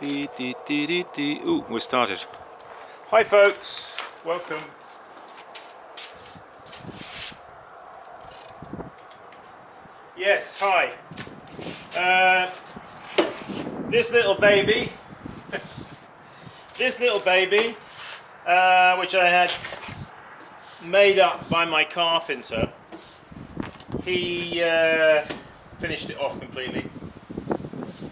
Ooh, we're started. Hi folks, welcome. Yes, hi. This little baby, which I had made up by my carpenter, he finished it off completely.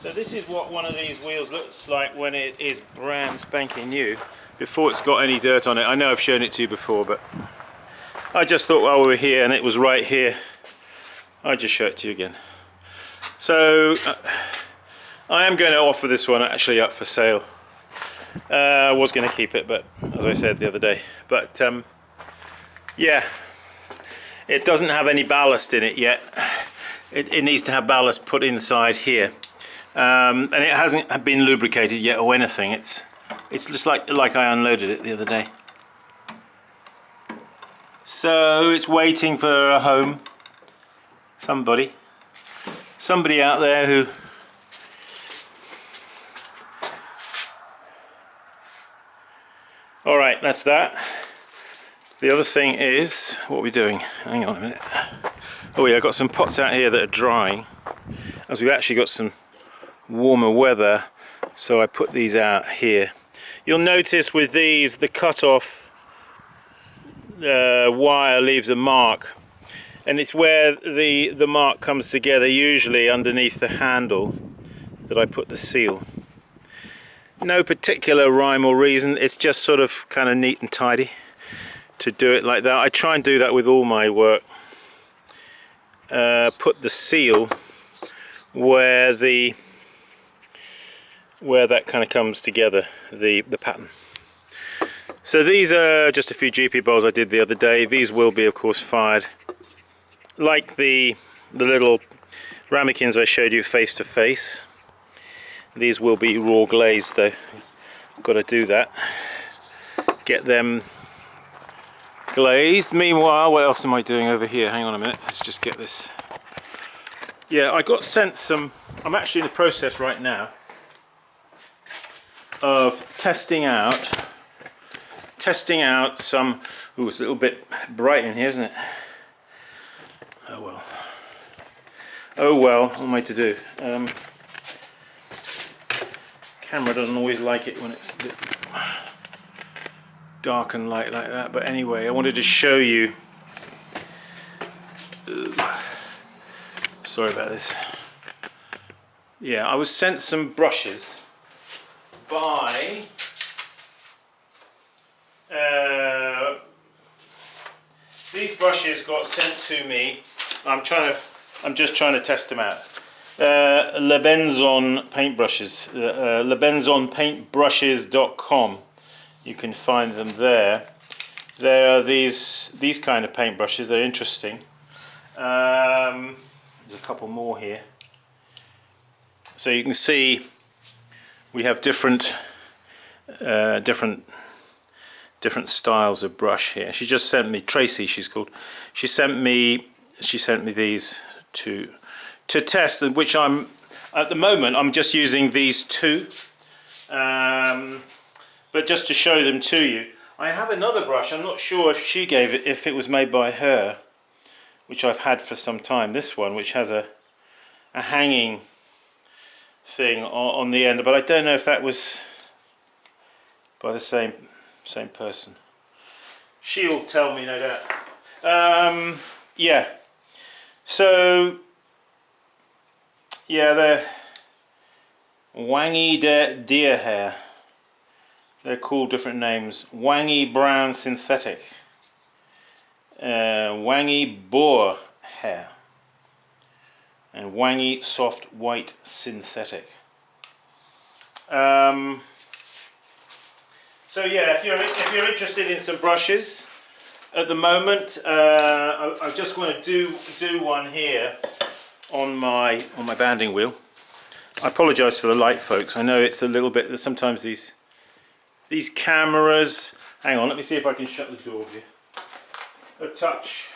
So this is what one of these wheels looks like when it is brand spanking new, before it's got any dirt on it. I know I've shown it to you before, but I just thought while we were here and it was right here, I'd just show it to you again. So I am going to offer this one actually up for sale. I was going to keep it, but as I said the other day, but yeah, it doesn't have any ballast in it yet. It needs to have ballast put inside here. And it hasn't been lubricated yet or anything. It's just like I unloaded it the other day. So it's waiting for a home. Somebody out there who all right, that's that. The other thing is, what are we doing? Hang on a minute. Oh yeah, I've got some pots out here that are drying, as we've actually got some warmer weather, so I put these out here. You'll notice with these the cut-off wire leaves a mark, and it's where the mark comes together, usually underneath the handle, that I put the seal. No particular rhyme or reason, it's just sort of kind of neat and tidy to do it like that. I try and do that with all my work. Put the seal where that kind of comes together, the pattern. So these are just a few GP bowls I did the other day. These will be of course fired like the little ramekins I showed you face to face. These will be raw glazed though. Got to do that, get them glazed. Meanwhile, what else am I doing over here? Hang on a minute, let's just get this. Yeah, I got sent some, I'm actually in the process right now of testing out some, ooh, it's a little bit bright in here, isn't it? Oh well. Oh well, what am I to do? Camera doesn't always like it when it's a bit dark and light like that, but anyway, I wanted to show you. Ooh. Sorry about this. Yeah, I was sent some brushes by these brushes got sent to me. I'm just trying to test them out. Lebenzon paintbrushes, lebenzonpaintbrushes.com. You can find them there. There are these kind of paintbrushes. They're interesting. There's a couple more here. So you can see we have different styles of brush here. She just sent me, Tracy she's called, she sent me these to test, and which I'm at the moment I'm just using these two, but just to show them to you. I have another brush, I'm not sure if she gave it, if it was made by her, which I've had for some time, this one, which has a hanging thing on the end, but I don't know if that was by the same person. She'll tell me, no doubt. Yeah, so yeah, they're wangy deer hair. They're called different names. Wangy brown synthetic, wangy boar hair, and wangy soft white synthetic. So yeah, if you're interested in some brushes, at the moment I just want to do one here on my banding wheel. I apologise for the light, folks. I know it's a little bit. Sometimes these cameras. Hang on, let me see if I can shut the door here. A touch.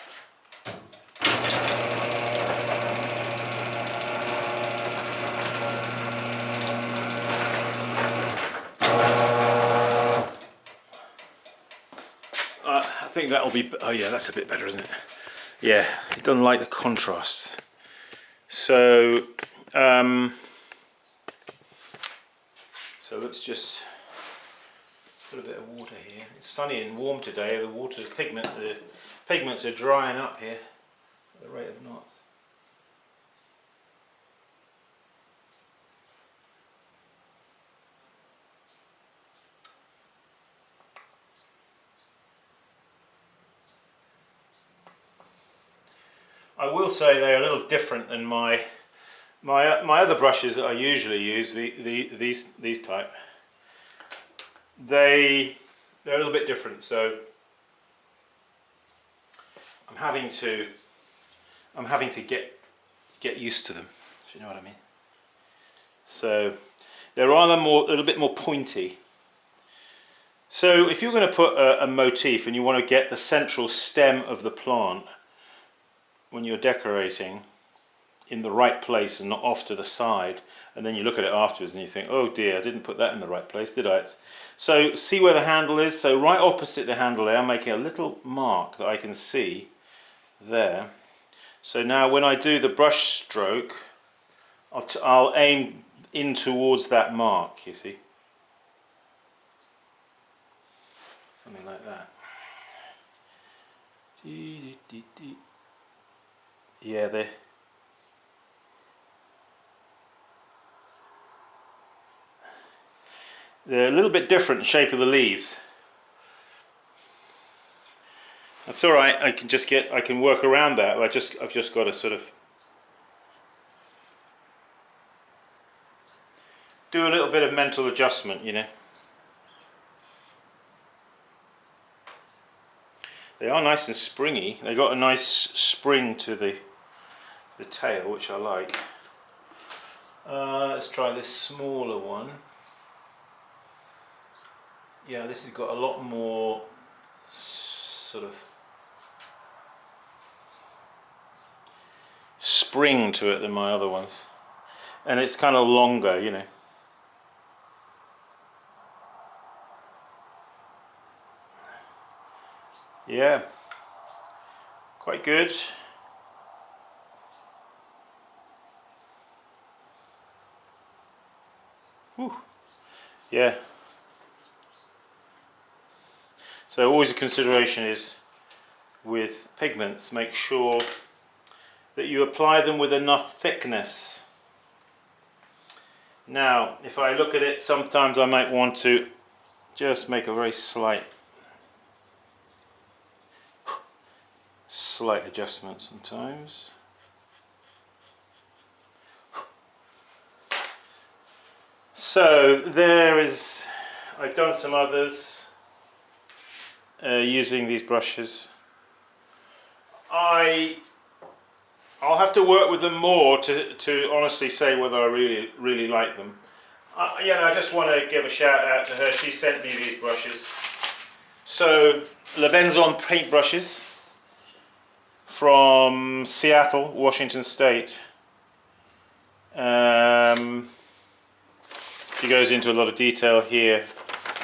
think that'll be, oh yeah, that's a bit better, isn't it? Yeah, it doesn't like the contrast. So, so let's just put a bit of water here. It's sunny and warm today. The pigments are drying up here at the rate of knots. I will say they're a little different than my other brushes that I usually use. These type. They're a little bit different, so I'm having to get used to them. If you know what I mean. So they're rather a little bit more pointy. So if you're going to put a motif and you want to get the central stem of the plant when you're decorating in the right place and not off to the side, and then you look at it afterwards and you think, oh dear, I didn't put that in the right place, did I? So see where the handle is? So right opposite the handle there, I'm making a little mark that I can see there. So now when I do the brush stroke, I'll aim in towards that mark, you see. Something like that. Yeah, they're a little bit different in shape of the leaves. That's all right. I can work around that. I've just got to sort of do a little bit of mental adjustment, you know. They are nice and springy. They've got a nice spring to the tail, which I like. Let's try this smaller one. Yeah, this has got a lot more sort of spring to it than my other ones, and it's kind of longer, you know. Yeah, quite good. Whew. Yeah. So always a consideration is with pigments, make sure that you apply them with enough thickness. Now, if I look at it, sometimes I might want to just make a very slight adjustment sometimes. So there is, I've done some others using these brushes. I'll have to work with them more to honestly say whether I really like them. You know, I just want to give a shout out to her. She sent me these brushes. So Le Benzon paint brushes from Seattle, Washington State. She goes into a lot of detail here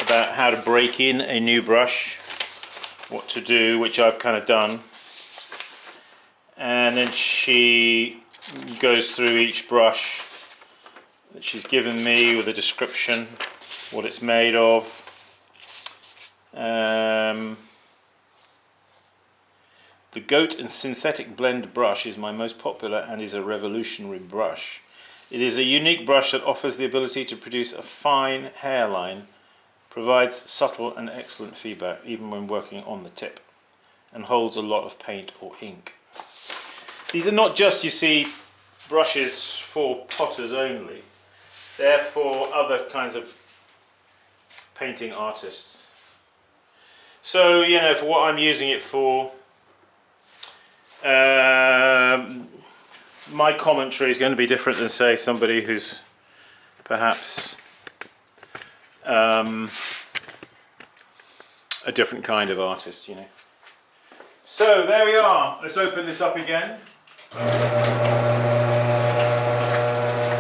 about how to break in a new brush, what to do, which I've kind of done. And then she goes through each brush that she's given me with a description, what it's made of. The Goat and Synthetic Blend brush is my most popular and is a revolutionary brush. It is a unique brush that offers the ability to produce a fine hairline, provides subtle and excellent feedback even when working on the tip, and holds a lot of paint or ink. These are not just, you see, brushes for potters only. They're for other kinds of painting artists. So, you know, for what I'm using it for, my commentary is going to be different than, say, somebody who's perhaps a different kind of artist, you know. So there we are. Let's open this up again.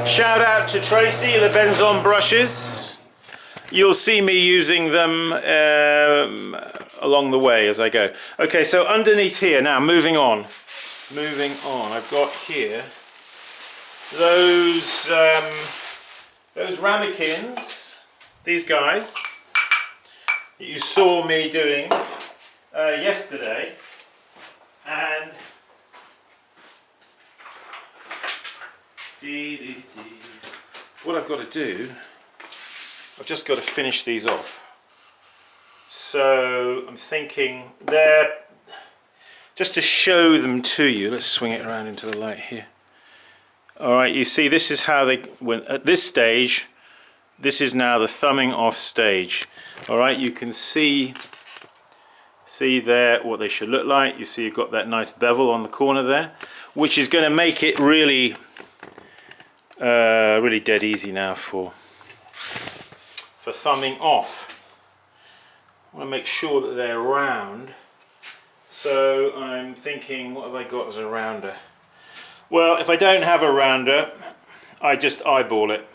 Shout out to Tracy, Le Benzon brushes. You'll see me using them along the way as I go. Okay, so underneath here now, moving on, I've got here those ramekins, these guys that you saw me doing yesterday, and what I've got to do, I've just got to finish these off. So I'm thinking they're, just to show them to you, let's swing it around into the light here. Alright, you see this is how they went at this stage. This is now the thumbing off stage. Alright, you can see there what they should look like. You see you've got that nice bevel on the corner there, which is going to make it really really dead easy now for thumbing off. I want to make sure that they're round, so I'm thinking, what have I got as a rounder? Well, if I don't have a rounder, I just eyeball it.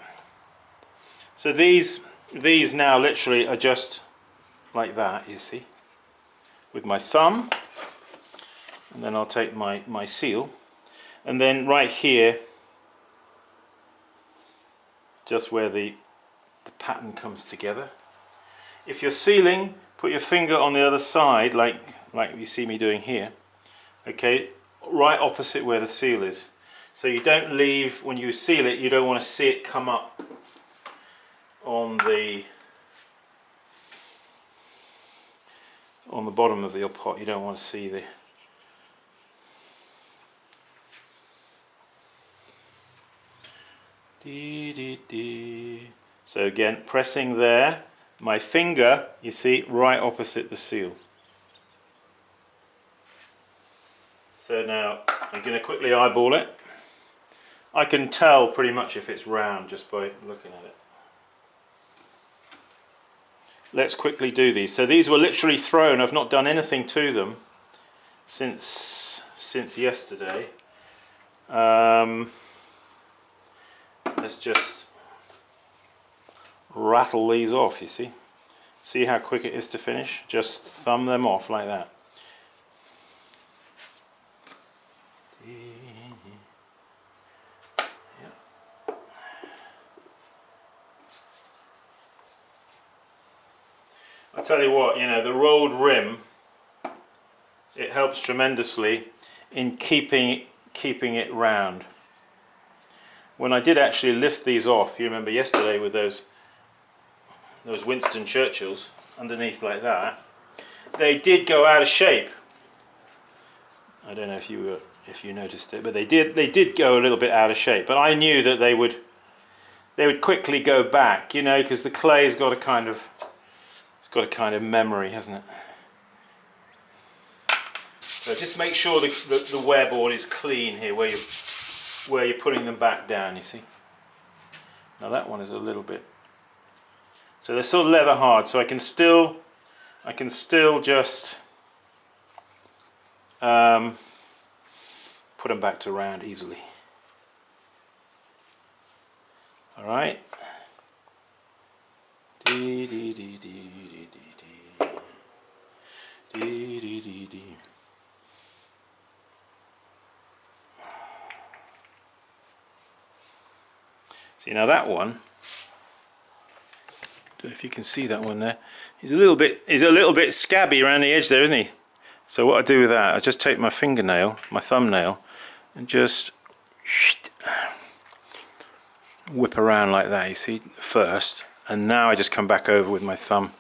So these now literally are just like that, you see, with my thumb, and then I'll take my seal, and then right here, just where the pattern comes together. If you're sealing, put your finger on the other side, like you see me doing here, okay, right opposite where the seal is. So you don't leave, when you seal it, you don't want to see it come up on the bottom of your pot. You don't want to see the So again, pressing there, my finger, you see, right opposite the seal. So now I'm going to quickly eyeball it. I can tell pretty much if it's round just by looking at it. Let's quickly do these. So these were literally thrown. I've not done anything to them since yesterday. Let's just rattle these off, you see. See how quick it is to finish? Just thumb them off like that. I tell you what, you know, the rolled rim, it helps tremendously in keeping it round. When I did actually lift these off, you remember yesterday with those Winston Churchills underneath like that, they did go out of shape. I don't know if you noticed it, but they did go a little bit out of shape. But I knew that they would quickly go back, you know, because the clay's got a kind of memory, hasn't it? So just make sure the wear board is clean here where you're putting them back down, you see. Now that one is a little bit, so they're sort of leather hard, so I can still just put them back to round easily. All right. See, now that one, don't know if you can see that one there. He's a little bit scabby around the edge there, isn't he? So what I do with that, I just take my fingernail, my thumbnail, and just whip around like that, you see, first, and now I just come back over with my thumb,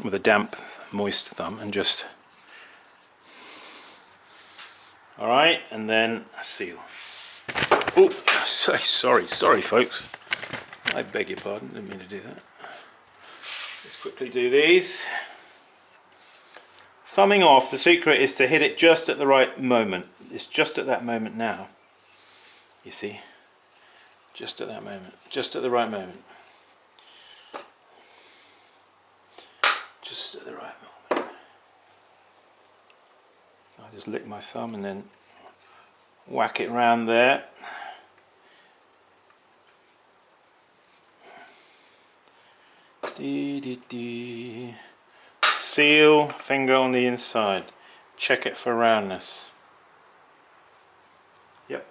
with a damp, moist thumb, and just, alright, and then seal. Oh, sorry folks, I beg your pardon, didn't mean to do that. Let's quickly do these. Thumbing off, the secret is to hit it just at the right moment. It's just at that moment now, you see, just at that moment, just at the right moment, just at the right moment. I just lick my thumb and then whack it round there. Seal, finger on the inside. Check it for roundness. Yep.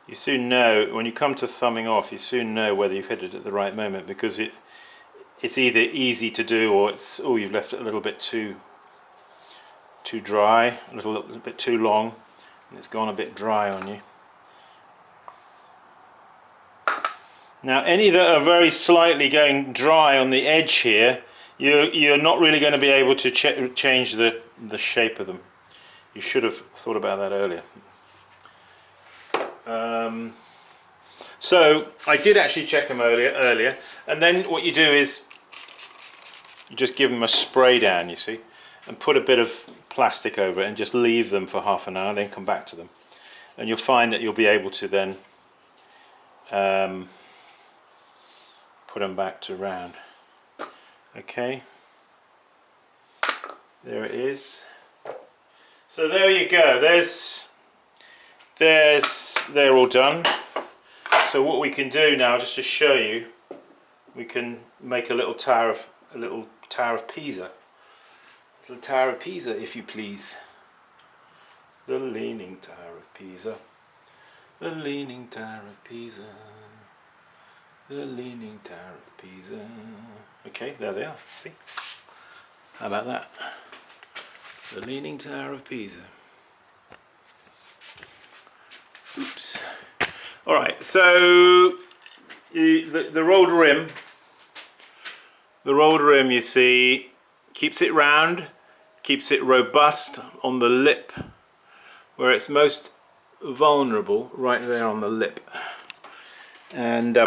You soon know, when you come to thumbing off, you soon know whether you've hit it at the right moment, because it's either easy to do, or it's, oh, you've left it a little bit too dry, a little bit too long, and it's gone a bit dry on you. Now, any that are very slightly going dry on the edge here, you're not really going to be able to change the shape of them. You should have thought about that earlier. So I did actually check them earlier, and then what you do is you just give them a spray down, you see, and put a bit of plastic over it and just leave them for half an hour, then come back to them, and you'll find that you'll be able to then put them back to round. Okay, there it is. So there you go, they're all done. So what we can do now, just to show you, we can make a little tower of Pisa. A little Tower of Pisa, if you please. The Leaning Tower of Pisa. The Leaning Tower of Pisa. The Leaning Tower of Pisa. Okay, there they are. See? How about that? The Leaning Tower of Pisa. Oops. Alright, so the rolled rim, you see, keeps it round, keeps it robust on the lip, where it's most vulnerable, right there on the lip. And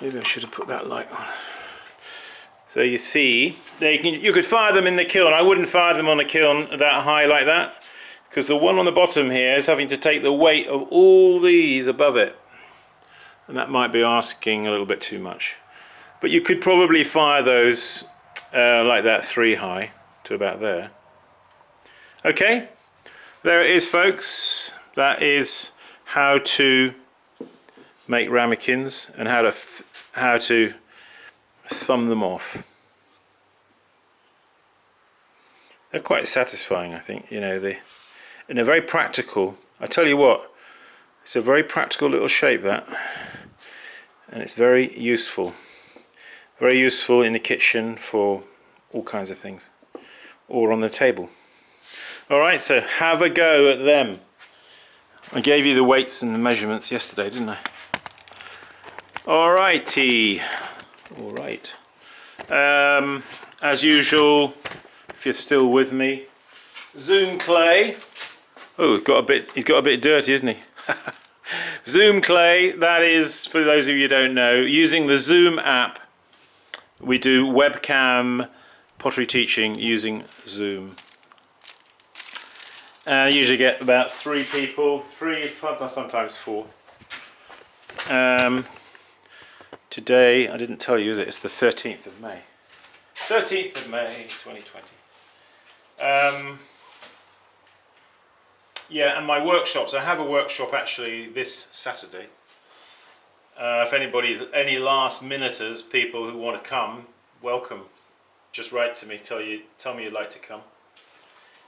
maybe I should have put that light on. So you see, you could fire them in the kiln. I wouldn't fire them on a kiln that high like that, because the one on the bottom here is having to take the weight of all these above it, and that might be asking a little bit too much. But you could probably fire those like that 3 high to about there. Okay, there it is, folks. That is how to make ramekins and how to thumb them off. They're quite satisfying, I think. You know, and they're very practical. I tell you what, it's a very practical little shape, that, and it's very useful. Very useful in the kitchen for all kinds of things, or on the table. Alright, so have a go at them. I gave you the weights and the measurements yesterday, didn't I? Alrighty. Alright. As usual, if you're still with me, Zoom clay. Oh, he's got a bit dirty, isn't he? Zoom clay, that is, for those of you who don't know, using the Zoom app, we do webcam pottery teaching using Zoom. I usually get about 3 people, 3, sometimes 4. Today, I didn't tell you, is it? It's the 13th of May. 13th of May, 2020. Yeah, and my workshops, I have a workshop actually this Saturday. If anybody, any last minuters, people who want to come, welcome. Just write to me, tell me you'd like to come.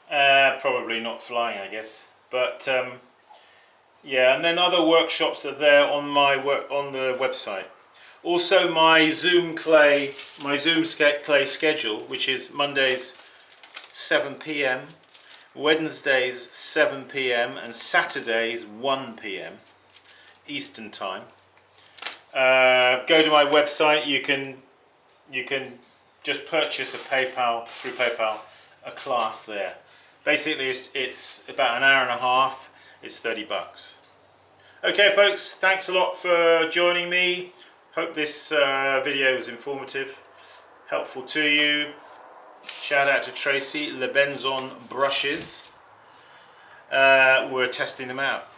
Probably not flying, I guess. But yeah, and then other workshops are there on on the website. Also, my Zoom clay schedule, which is Mondays 7 p.m, Wednesdays 7 p.m, and Saturdays 1 p.m. Eastern time. Go to my website. You can just purchase through PayPal a class there. Basically, it's about an hour and a half. It's $30. Okay, folks. Thanks a lot for joining me. Hope this video was informative, helpful to you. Shout out to Tracy, Le Benzon brushes. We're testing them out.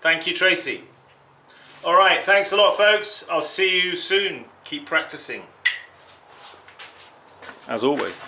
Thank you, Tracy. Alright, thanks a lot, folks. I'll see you soon. Keep practicing. As always.